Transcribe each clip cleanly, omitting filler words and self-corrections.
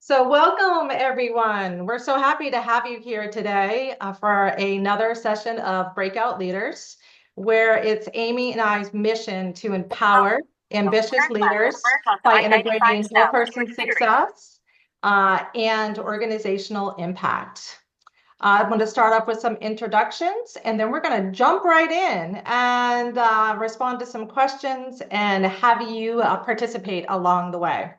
So, welcome everyone. We're so happy to have you here today for another session of Breakout Leaders, where it's Amy and I's mission to empower ambitious leaders by integrating whole person success and organizational impact. I'm going to start off with some introductions, and then we're going to jump right in and respond to some questions and have you participate along the way.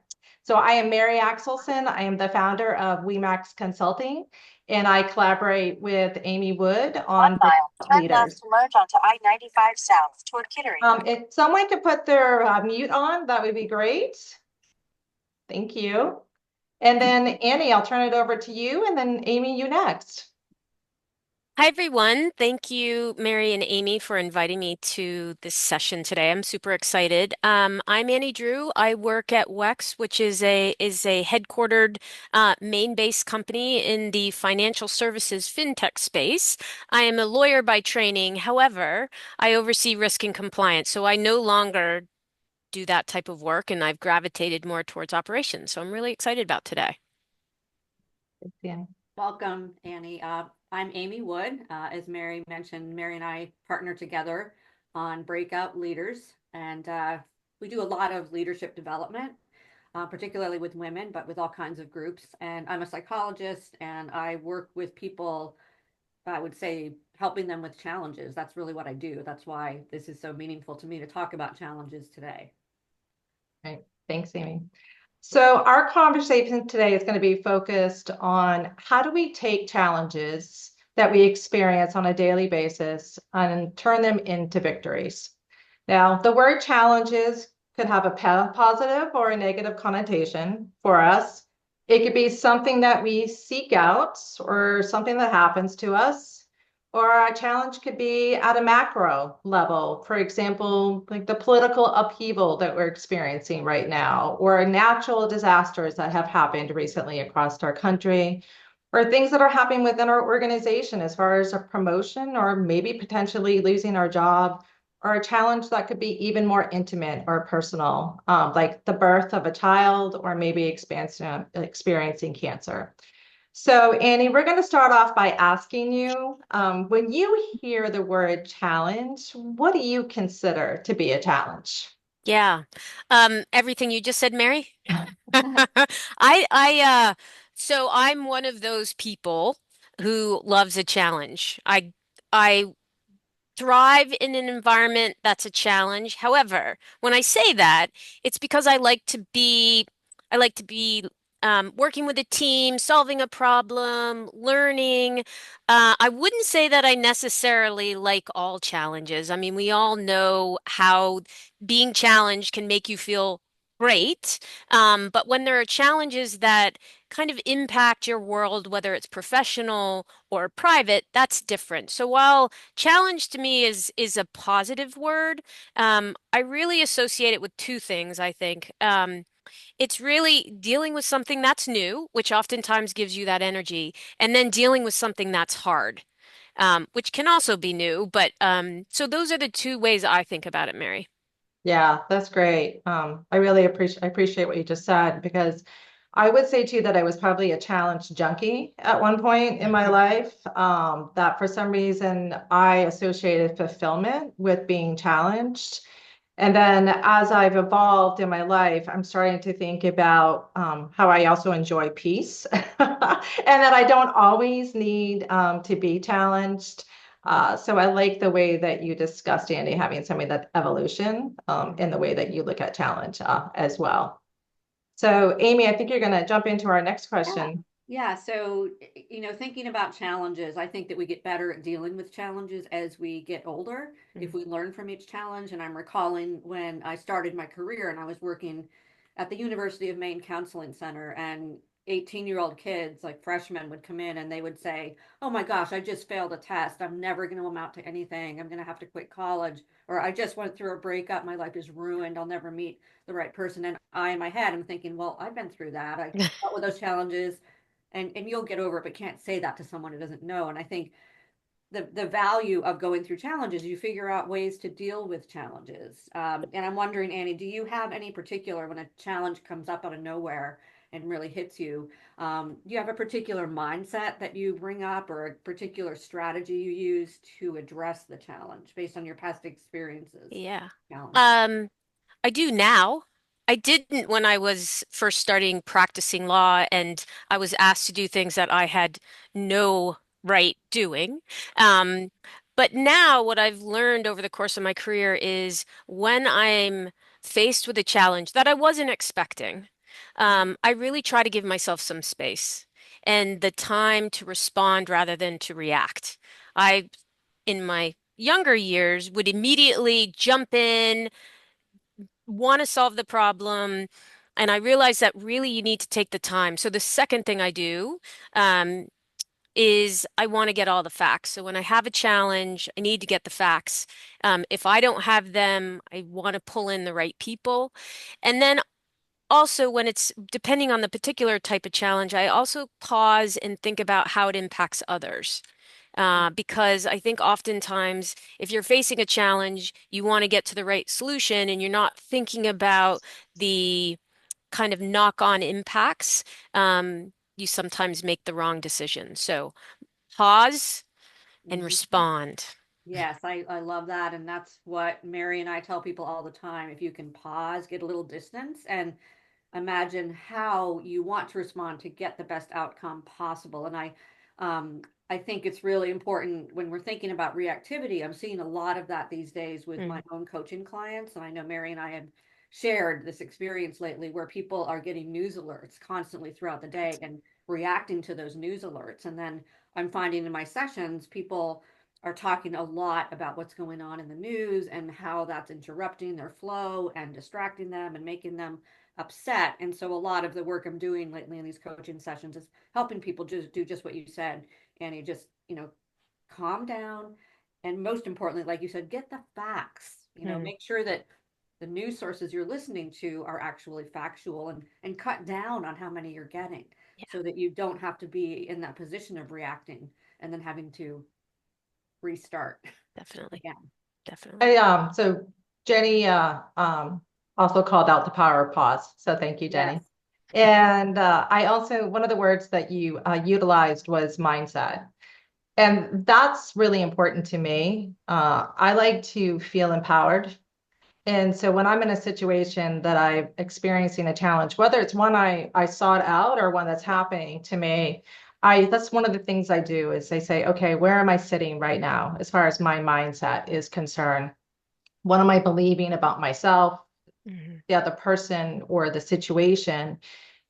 So I am Mary Axelson. I am the founder of WeMax Consulting, and I collaborate with Amy Wood on Turn leaders. left to merge onto I-95 South toward Kittery. If someone could put their mute on, that would be great. Thank you. And then Annie, I'll turn it over to you, and then Amy, you next. Hi, everyone. Thank you, Mary and Amy, for inviting me to this session today. I'm super excited. I'm Annie Drew. I work at WEX, which is a headquartered Maine-based company in the financial services fintech space. I am a lawyer by training. However, I oversee risk and compliance, so I no longer do that type of work, and I've gravitated more towards operations. So I'm really excited about today. Yeah. Welcome, Annie. I'm Amy Wood. As Mary mentioned, Mary and I partner together on Breakout Leaders, and we do a lot of leadership development, particularly with women, but with all kinds of groups. And I'm a psychologist, and I work with people, I would say, helping them with challenges. That's really what I do. That's why this is so meaningful to me to talk about challenges today. Right. Thanks, Amy. So our conversation today is going to be focused on how do we take challenges that we experience on a daily basis and turn them into victories. Now, the word challenges could have a positive or a negative connotation for us. It could be something that we seek out or something that happens to us. Or a challenge could be at a macro level, for example, like the political upheaval that we're experiencing right now, or natural disasters that have happened recently across our country, or things that are happening within our organization as far as a promotion, or maybe potentially losing our job, or a challenge that could be even more intimate or personal, like the birth of a child, or maybe experiencing cancer. So, Annie, we're going to start off by asking you, when you hear the word challenge, what do you consider to be a challenge? Yeah. Everything you just said, Mary. I so I'm one of those people who loves a challenge. I thrive in an environment that's a challenge. However, when I say that, it's because I like to be working with a team, solving a problem, learning. I wouldn't say that I necessarily like all challenges. I mean, we all know how being challenged can make you feel great. But when there are challenges that kind of impact your world, whether it's professional or private, that's different. So while challenge to me is a positive word, I really associate it with two things, I think. It's really dealing with something that's new, which oftentimes gives you that energy, and then dealing with something that's hard, which can also be new. But so those are the two ways I think about it, Mary. Yeah, that's great. I really appreciate what you just said because I would say too that I was probably a challenge junkie at one point in my life. That for some reason I associated fulfillment with being challenged. And then as I've evolved in my life, I'm starting to think about how I also enjoy peace and that I don't always need to be challenged. So I like the way that you discussed, Andy, having some of that evolution in the way that you look at challenge as well. So Amy, I think you're going to jump into our next question. Yeah, so thinking about challenges, I think that we get better at dealing with challenges as we get older, if we learn from each challenge. And I'm recalling when I started my career and I was working at the University of Maine Counseling Center, and 18-year-old kids, like freshmen, would come in and they would say, "Oh my gosh, I just failed a test. I'm never going to amount to anything. I'm going to have to quit college." Or, "I just went through a breakup. My life is ruined. I'll never meet the right person." And I, in my head, I'm thinking, well, I've been through that. I dealt with those challenges, and you'll get over it, but can't say that to someone who doesn't know. And I think the value of going through challenges, you figure out ways to deal with challenges. And I'm wondering, Annie, do you have any particular, when a challenge comes up out of nowhere, and really hits you. Do you have a particular mindset that you bring up or a particular strategy you use to address the challenge based on your past experiences? Yeah. Challenge. Um, I do now. I didn't when I was first starting practicing law and I was asked to do things that I had no right doing. Um, but now what I've learned over the course of my career is when I'm faced with a challenge that I wasn't expecting, I really try to give myself some space and the time to respond rather than to react. I, in my younger years, would immediately jump in, want to solve the problem. And I realized that really you need to take the time. So the second thing I do um, is I want to get all the facts. So when I have a challenge, I need to get the facts. If I don't have them, I want to pull in the right people. And then also, when it's depending on the particular type of challenge, I also pause and think about how it impacts others. Because I think oftentimes, if you're facing a challenge, you want to get to the right solution and you're not thinking about the kind of knock-on impacts. You sometimes make the wrong decision. So pause and Mhm. respond. Yes, I love that. And that's what Mary and I tell people all the time. If you can pause, get a little distance, and imagine how you want to respond to get the best outcome possible. And um, I think it's really important when we're thinking about reactivity. I'm seeing a lot of that these days with my Mm, own coaching clients. And I know Mary and I have shared this experience lately where people are getting news alerts constantly throughout the day that's and reacting to those news alerts. And then I'm finding in my sessions, people are talking a lot about what's going on in the news and how that's interrupting their flow and distracting them and making them upset. And so a lot of the work I'm doing lately in these coaching sessions is helping people just do just what you said. And you just, calm down. And most importantly, like you said, get the facts, mm, make sure that the news sources you're listening to are actually factual and cut down on how many you're getting yeah, so that you don't have to be in that position of reacting and then having to restart definitely, again. definitely. So Jenny also called out the power of pause. So thank you, Yes. Jenny. And I also, one of the words that you utilized was mindset. And that's really important to me. I like to feel empowered. And so when I'm in a situation that I'm experiencing a challenge, whether it's one I sought out or one that's happening to me, that's one of the things I do is I say, okay, where am I sitting right now as far as my mindset is concerned? What am I believing about myself, Mhm. the other person, or the situation?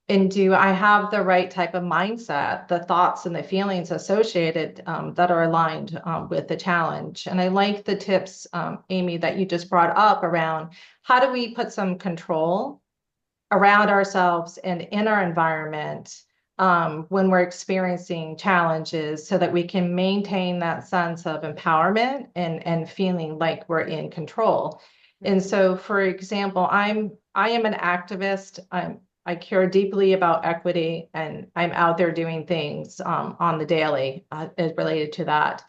And do I have the right type of mindset, the thoughts and the feelings associated that are aligned with the challenge? And I like the tips, Amy, that you just brought up around how do we put some control around ourselves and in our environment when we're experiencing challenges so that we can maintain that sense of empowerment and feeling like we're in control. And Mhm. so, for example, I am an activist. I care deeply about equity, and I'm out there doing things on the daily related to that.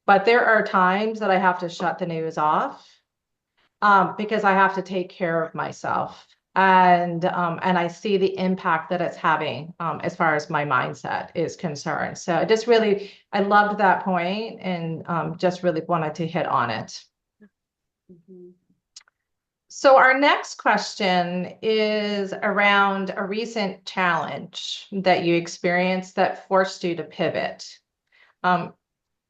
But there are times that I have to shut the news off because I have to take care of myself. And I see the impact that it's having as far as my mindset is concerned. So I loved that point and just really wanted to hit on it. Mhm. So our next question is around a recent challenge that you experienced that forced you to pivot. Um,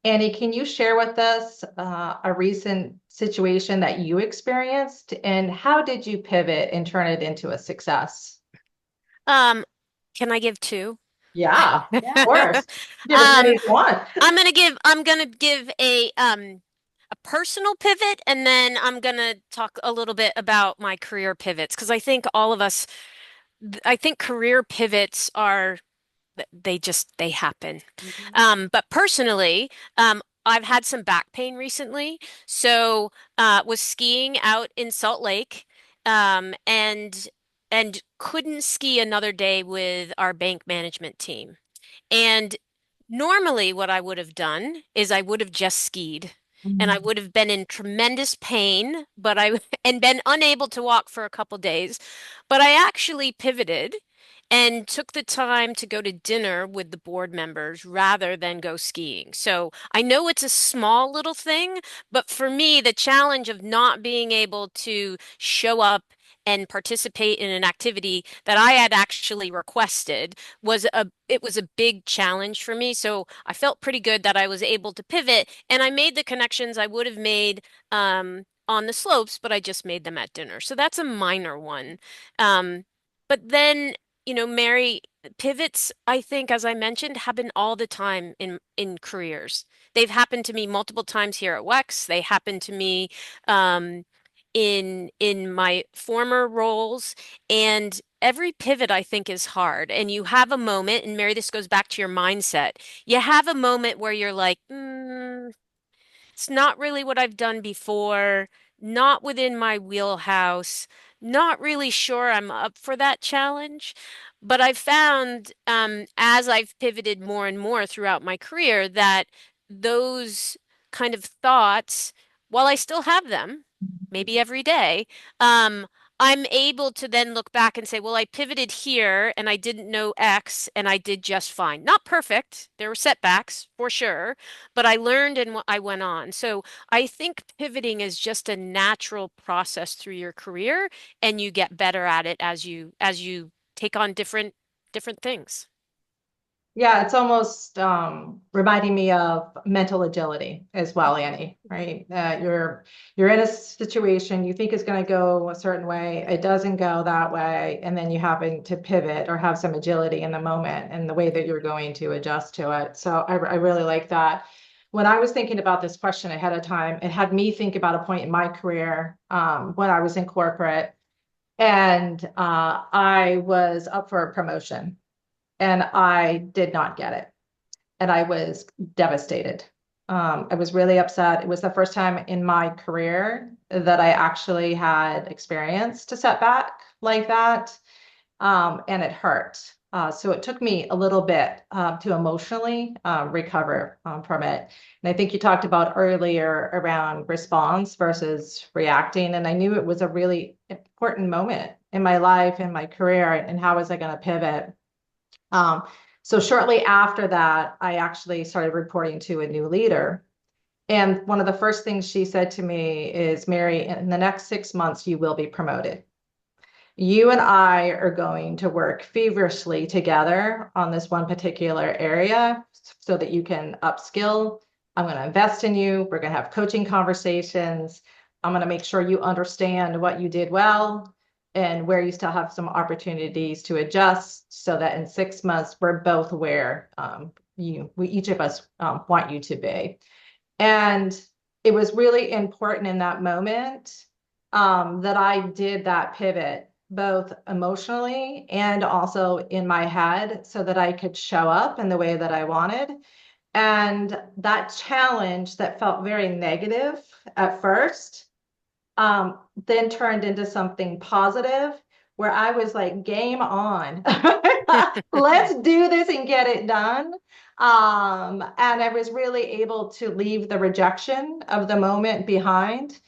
Annie, can you share with us a recent situation that you experienced and how did you pivot and turn it into a success? Um, can I give two? Yeah, of Yes. course. Give as many Um, as you want. I'm gonna give a personal pivot and then I'm gonna talk a little bit about my career pivots because I think all of us I think career pivots are they happen. Mhm. But personally, I've had some back pain recently. So was skiing out in Salt Lake, and couldn't ski another day with our bank management team. And normally, what I would have done is I would have just skied. And I Mhm. would have been in tremendous pain, and been unable to walk for a couple days. But I actually pivoted and took the time to go to dinner with the board members rather than go skiing. So I know it's a small little thing, but for me, the challenge of not being able to show up and participate in an activity that I had actually requested was a big challenge for me. So I felt pretty good that I was able to pivot and I made the connections I would have made on the slopes, but I just made them at dinner. So that's a minor one. But then, Mary, pivots, I think, as I mentioned, happen all the time in careers. They've happened to me multiple times here at WEX. They happened to me um, in my former roles, and every pivot I think is hard. And you have a moment, and Mary, this goes back to your mindset. You have a moment where you're like, it's not really what I've done before, not within my wheelhouse, not really sure I'm up for that challenge. But I've found, as I've pivoted more and more throughout my career, that those kind of thoughts, while I still have them, maybe every day, um, I'm able to then look back and say, well, I pivoted here and I didn't know X and I did just fine. Not perfect. There were setbacks for sure, but I learned and I went on. So I think pivoting is just a natural process through your career, and you get better at it as you take on different things. Yeah, it's almost reminding me of mental agility as well, Annie, right? You're in a situation you think is going to go a certain way, it doesn't go that way, and then you happen to pivot or have some agility in the moment and the way that you're going to adjust to it. So I really like that. When I was thinking about this question ahead of time, it had me think about a point in my career when I was in corporate, and I was up for a promotion and I did not get it. And I was devastated. I was really upset. It was the first time in my career that I actually had experienced a setback like that. And it hurt. So it took me a little bit to emotionally recover from it. And I think you talked about earlier around response versus reacting. And I knew it was a really important moment in my life, in my career, and how was I going to pivot? Um, so shortly after that, I actually started reporting to a new leader. And one of the first things she said to me is, Mary, in the next 6 months, you will be promoted. You and I are going to work feverishly together on this one particular area so that you can upskill. I'm going to invest in you. We're going to have coaching conversations. I'm going to make sure you understand what you did well and where you still have some opportunities to adjust so that in 6 months, we're both where we each of us want you to be. And it was really important in that moment that I did that pivot, both emotionally and also in my head, so that I could show up in the way that I wanted. And that challenge that felt very negative at first, then turned into something positive where I was like, game on. Let's do this and get it done. And I was really able to leave the rejection of the moment behind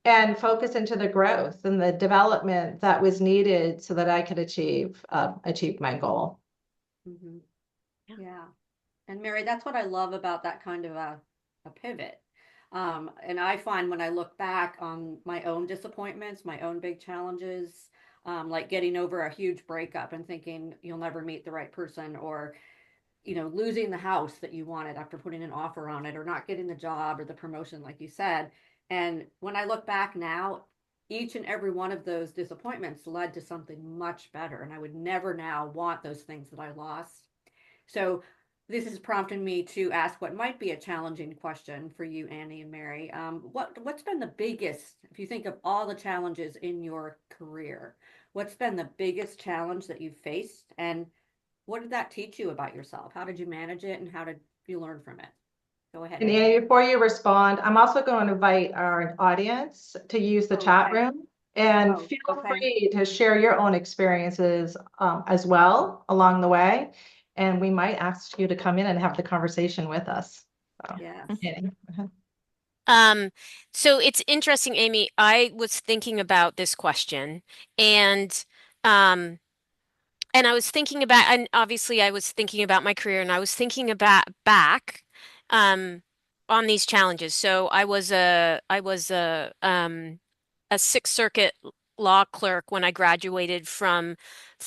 and focus into the growth and the development that was needed so that I could achieve my goal. Mhm. Yeah. And Mary, that's what I love about that kind of a pivot. And I find when I look back on my own disappointments, my own big challenges, like getting over a huge breakup and thinking you'll never meet the right person, or losing the house that you wanted after putting an offer on it, or not getting the job or the promotion, like you said. And when I look back now, each and every one of those disappointments led to something much better. And I would never now want those things that I lost. So this has prompted me to ask what might be a challenging question for you, Annie and Mary. What's been the biggest, if you think of all the challenges in your career, what's been the biggest challenge that you've faced, and what did that teach you about yourself? How did you manage it, and how did you learn from it? Go ahead, And Annie. Annie, before you respond, I'm also going to invite our audience to use the Oh, chat okay. room and Oh, feel okay. free to share your own experiences as well along the way. And we might ask you to come in and have the conversation with us. So, Yes. Annie. Um, so it's interesting, Amy. I was thinking about this question, and um, and I was thinking about, and obviously I was thinking about my career, and I was thinking about back um, on these challenges. So I was a Sixth Circuit law clerk when I graduated from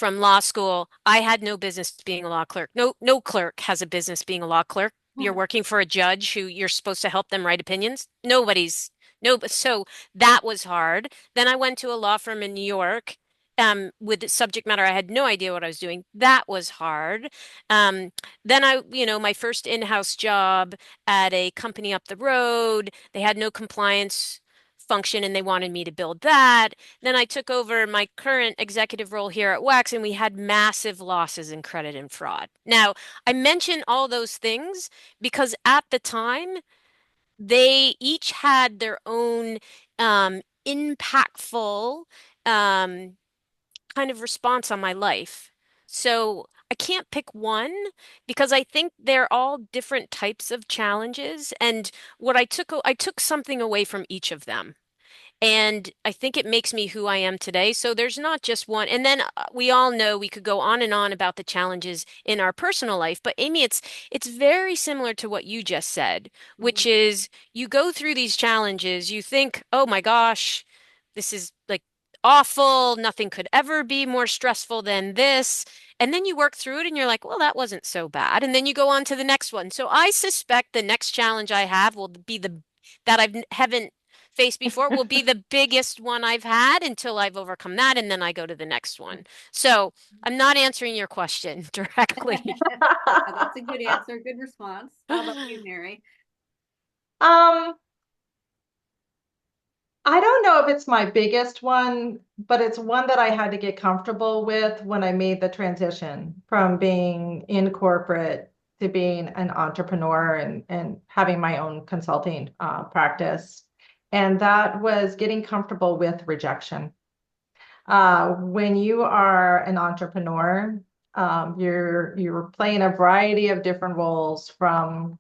law school. I had no business being a law clerk. No clerk has a business being a law clerk. You're working for a judge who you're supposed to help them write opinions. Nobody's no, so that was hard. Then I went to a law firm in New York with the subject matter. I had no idea what I was doing. That was hard. Um, then my first in-house job at a company up the road, they had no compliance function and they wanted me to build that. Then I took over my current executive role here at Wax and we had massive losses in credit and fraud. Now, I mention all those things because at the time, they each had their own impactful um, kind of response on my life. So I can't pick one because I think they're all different types of challenges. And I took something away from each of them. And I think it makes me who I am today. So there's not just one. And then we all know we could go on and on about the challenges in our personal life. But Amy, it's very similar to what you just said, which Mhm. is you go through these challenges, you think, oh my gosh, this is like awful. Nothing could ever be more stressful than this. And then you work through it and you're like, well, that wasn't so bad. And then you go on to the next one. So I suspect the next challenge I have will be the that I haven't faced before will be the biggest one I've had until I've overcome that, and then I go to the next one. So I'm not answering your question directly. That's a good answer, good response. How about you, Mary? Um, I don't know if it's my biggest one, but it's one that I had to get comfortable with when I made the transition from being in corporate to being an entrepreneur and having my own consulting practice. And that was getting comfortable with rejection. When you are an entrepreneur, you're playing a variety of different roles from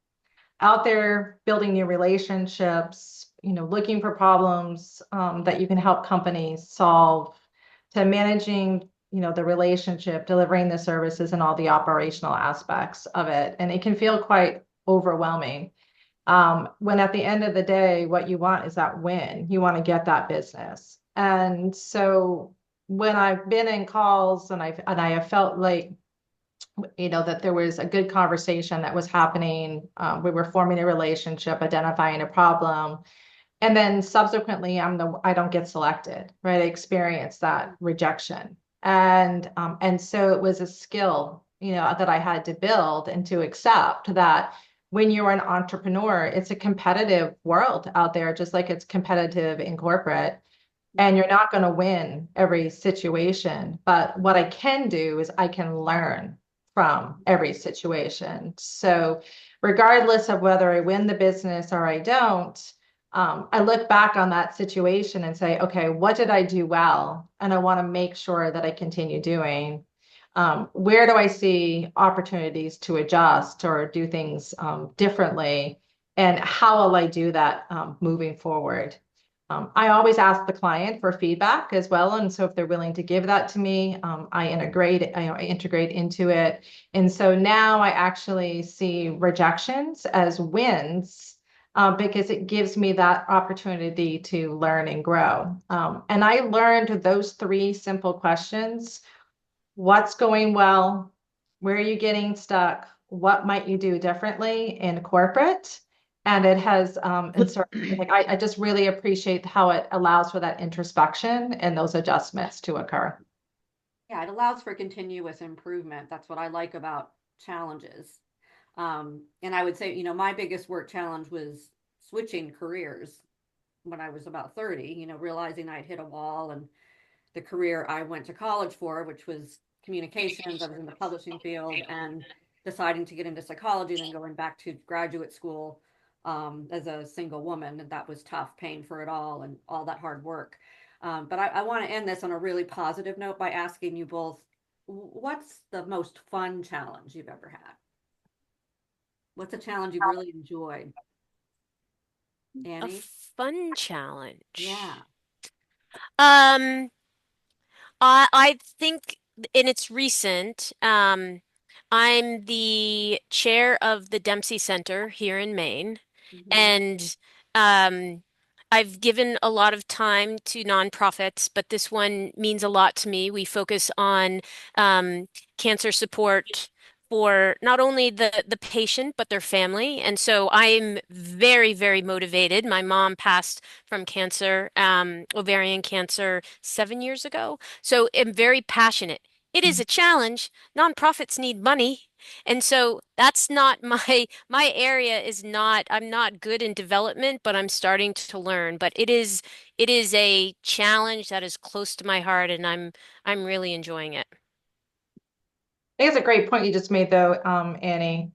out there building new relationships, looking for problems that you can help companies solve, to managing, the relationship, delivering the services and all the operational aspects of it. And it can feel quite overwhelming. When at the end of the day, what you want is that win. You want to get that business. And so when I've been in calls and I have felt like that there was a good conversation that was happening. We were forming a relationship, identifying a problem, and then subsequently, I don't get selected, right? I experience that rejection, and so it was a skill, that I had to build and to accept that when you're an entrepreneur, it's a competitive world out there, just like it's competitive in corporate and you're not going to win every situation. But what I can do is I can learn from every situation. So, regardless of whether I win the business or I don't, I look back on that situation and say, okay, what did I do well? And I want to make sure that I continue doing. Where do I see opportunities to adjust or do things differently? And how will I do that moving forward? I always ask the client for feedback as well, and so if they're willing to give that to me, I integrate into it. And so now I actually see rejections as wins because it gives me that opportunity to learn and grow. And I learned those three simple questions: what's going well? Where are you getting stuck? What might you do differently in corporate? And it has, and so like I just really appreciate how it allows for that introspection and those adjustments to occur. Yeah, it allows for continuous improvement. That's what I like about challenges. And I would say, my biggest work challenge was switching careers when I was about 30, realizing I'd hit a wall and the career I went to college for, which was communications. I was in the publishing field and deciding to get into psychology, then going back to graduate school as a single woman. And that was tough, paying for it all and all that hard work. But I want to end this on a really positive note by asking you both, what's the most fun challenge you've ever had? What's a challenge you've really enjoyed? A Annie? fun challenge. Yeah. Um, I think and it's recent. I'm the chair of the Dempsey Center here in Maine, Mhm. and um, I've given a lot of time to nonprofits, but this one means a lot to me. We focus on cancer support for not only the patient but their family, and so I'm very, very motivated. My mom passed from cancer, ovarian cancer, 7 years ago, so I'm very passionate. It is a challenge. Nonprofits need money. And so that's not my area is not I'm not good in development, but I'm starting to learn. But it is a challenge that is close to my heart and I'm really enjoying it. I think it's a great point you just made though, Annie,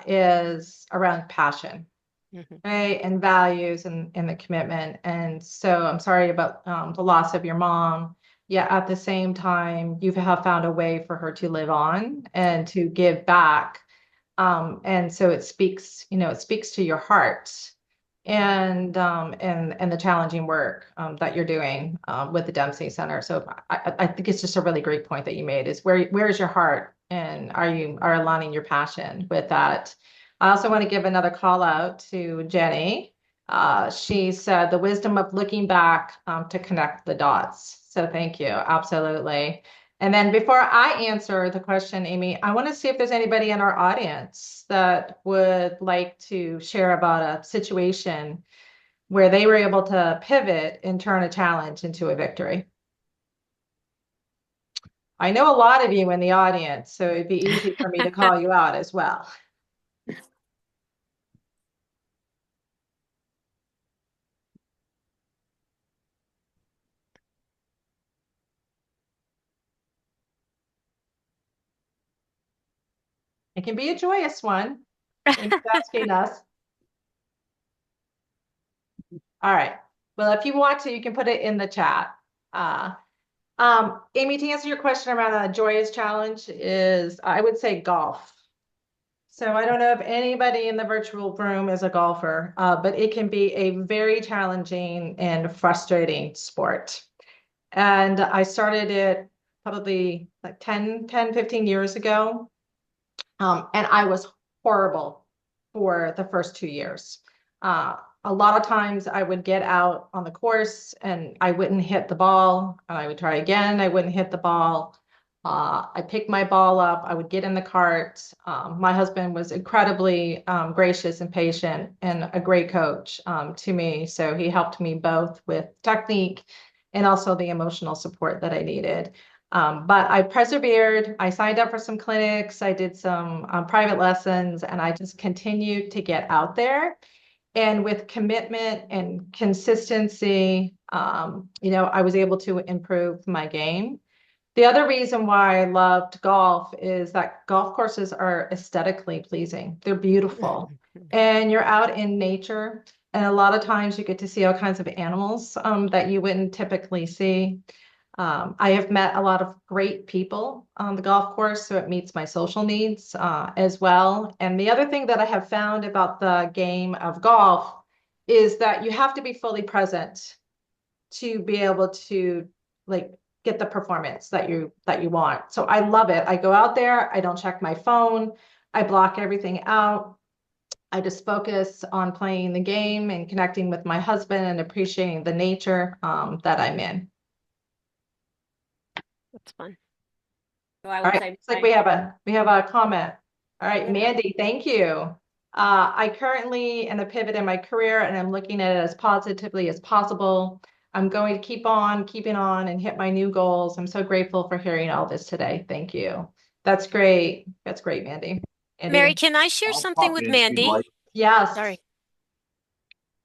is around passion, Mhm. right? And values and the commitment. And so I'm sorry about the loss of your mom. Yeah, at the same time, you have found a way for her to live on and to give back. And so it speaks, it speaks to your heart and the challenging work that you're doing with the Dempsey Center. So I think it's just a really great point that you made is where's your heart and are aligning your passion with that. I also want to give another call out to Jenny. She said the wisdom of looking back to connect the dots. So thank you. Absolutely. And then before I answer the question, Amy, I want to see if there's anybody in our audience that would like to share about a situation where they were able to pivot and turn a challenge into a victory. I know a lot of you in the audience, so it'd be easy for me to call you out as well. It can be a joyous one. Thanks for asking us. All right. Well, if you want to, you can put it in the chat. Uh, Amy, to answer your question around a joyous challenge is, I would say golf. So I don't know if anybody in the virtual room is a golfer, but it can be a very challenging and frustrating sport. And I started it probably like 15 years ago. And I was horrible for the first 2 years. Uh, a lot of times I would get out on the course and I wouldn't hit the ball, and I would try again. I wouldn't hit the ball. I picked my ball up. I would get in the cart. My husband was incredibly gracious and patient and a great coach to me. So he helped me both with technique and also the emotional support that I needed. But I persevered. I signed up for some clinics. I did some private lessons, and I just continued to get out there. And with commitment and consistency, I was able to improve my game. The other reason why I loved golf is that golf courses are aesthetically pleasing. They're beautiful. And you're out in nature. And a lot of times you get to see all kinds of animals that you wouldn't typically see. I have met a lot of great people on the golf course, so it meets my social needs as well. And the other thing that I have found about the game of golf is that you have to be fully present to be able to like get the performance that you want. So I love it. I go out there, I don't check my phone, I block everything out. I just focus on playing the game and connecting with my husband and appreciating the nature that I'm in. That's fun. So I All would right, say looks like we have a comment. All right, Yeah. Mandy, thank you. I currently in a pivot in my career and I'm looking at it as positively as possible. I'm going to keep on keeping on and hit my new goals. I'm so grateful for hearing all this today. Thank you. That's great. That's great, Mandy. Mary, Andy? can I share I'll something pop with in if you'd like. Mandy? Yes. Sorry,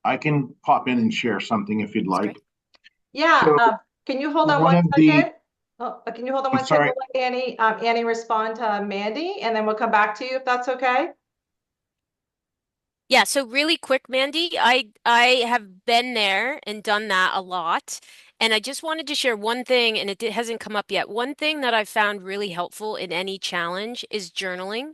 I can pop in and share something if you'd that's great. like. Yeah. So Can you hold on one one of the, second? Oh, can you hold on I'm one second? sorry, We'll let Annie respond to Mandy, and then we'll come back to you if that's okay. Yeah, so really quick, Mandy, I have been there and done that a lot. And I just wanted to share one thing, and hasn't come up yet. One thing that I've found really helpful in any challenge is journaling.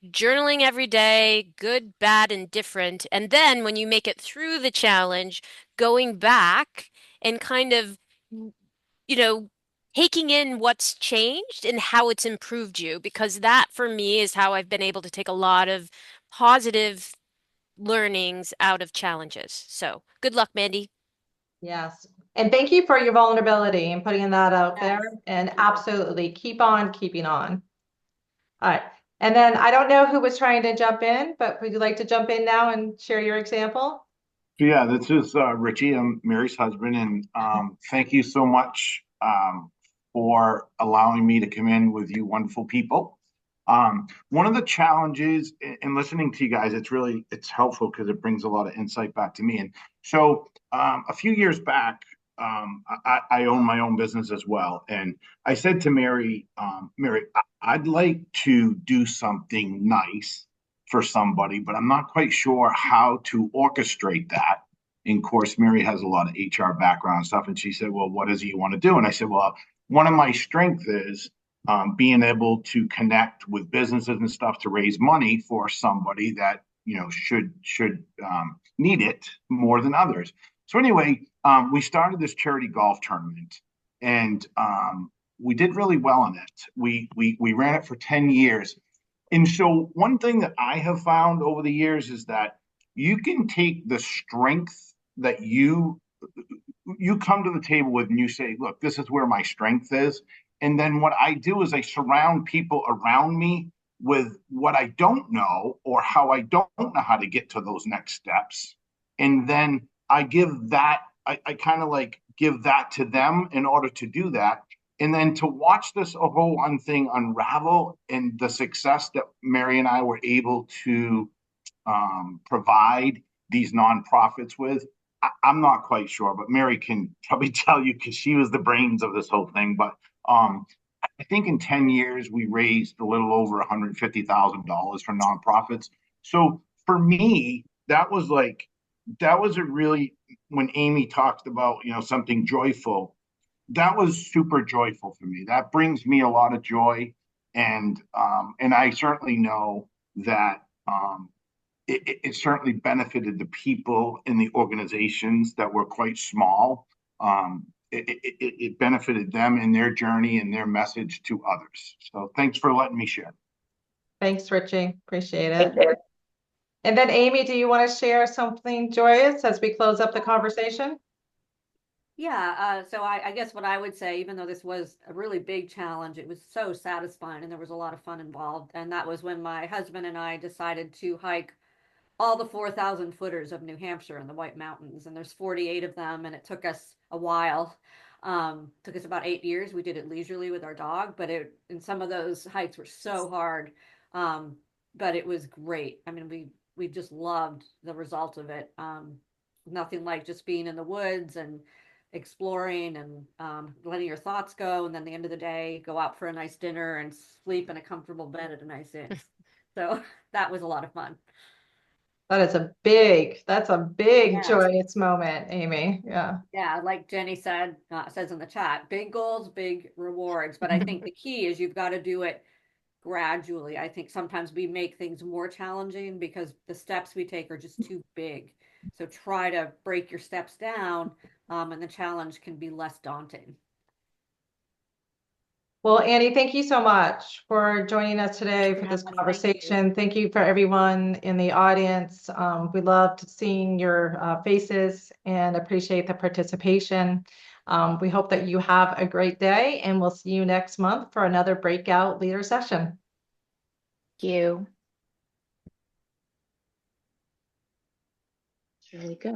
Journaling every day, good, bad, and different. And then when you make it through the challenge, going back and kind of, you know, taking in what's changed and how it's improved you, because that for me is how I've been able to take a lot of positive learnings out of challenges. So good luck, Mandy. Yes. And thank you for your vulnerability and putting that out there. Yes. And absolutely keep on keeping on. All right. And then I don't know who was trying to jump in, but would you like to jump in now and share your example? So yeah, this is Richie. I'm Mary's husband, and thank you so much for allowing me to come in with you wonderful people. One of the challenges in listening to you guys, it's helpful because it brings a lot of insight back to me. And so a few years back, I own my own business as well, and I said to Mary, Mary, I'd like to do something nice for somebody, but I'm not quite sure how to orchestrate that. And of course, Mary has a lot of HR background and stuff. And she said, well, what is it you want to do? And I said, well, one of my strengths is being able to connect with businesses and stuff to raise money for somebody that, should need it more than others. So anyway, we started this charity golf tournament, and we did really well in it. We ran it for 10 years. And so one thing that I have found over the years is that you can take the strength that you come to the table with, and you say, look, this is where my strength is. And then what I do is I surround people around me with what I don't know, or how I don't know how to get to those next steps. And then I give that, I kind of like give that to them in order to do that. And then to watch this whole thing unravel, and the success that Mary and I were able to provide these nonprofits with, I'm not quite sure, but Mary can probably tell you because she was the brains of this whole thing. But I think in 10 years, we raised a little over $150,000 for nonprofits. So for me, that was a really, when Amy talked about, something joyful, that was super joyful for me. That brings me a lot of joy. And I certainly know that it certainly benefited the people in the organizations that were quite small. It benefited them in their journey and their message to others. So thanks for letting me share. Thanks, Richie. Appreciate it. And then Amy, do you want to share something joyous as we close up the conversation? Yeah, so I guess what I would say, even though this was a really big challenge, it was so satisfying and there was a lot of fun involved. And that was when my husband and I decided to hike all the 4,000 footers of New Hampshire in the White Mountains. And there's 48 of them, and it took us a while. Took us about 8 years. We did it leisurely with our dog, but and some of those hikes were so hard. But it was great. I mean, we just loved the result of it. Nothing like just being in the woods and exploring and letting your thoughts go, and then the end of the day go out for a nice dinner and sleep in a comfortable bed at a nice inn. So that was a lot of fun. That's a big Yes. joyous moment, Amy. Yeah. Yeah, like Jenny says in the chat, big goals, big rewards. But I think the key is you've got to do it gradually. I think sometimes we make things more challenging because the steps we take are just too big. So try to break your steps down, and the challenge can be less daunting. Well, Annie, thank you so much for joining us today for this conversation. Thank you for everyone in the audience. We loved seeing your faces and appreciate the participation. We hope that you have a great day, and we'll see you next month for another breakout leader session. Thank you. It's really good.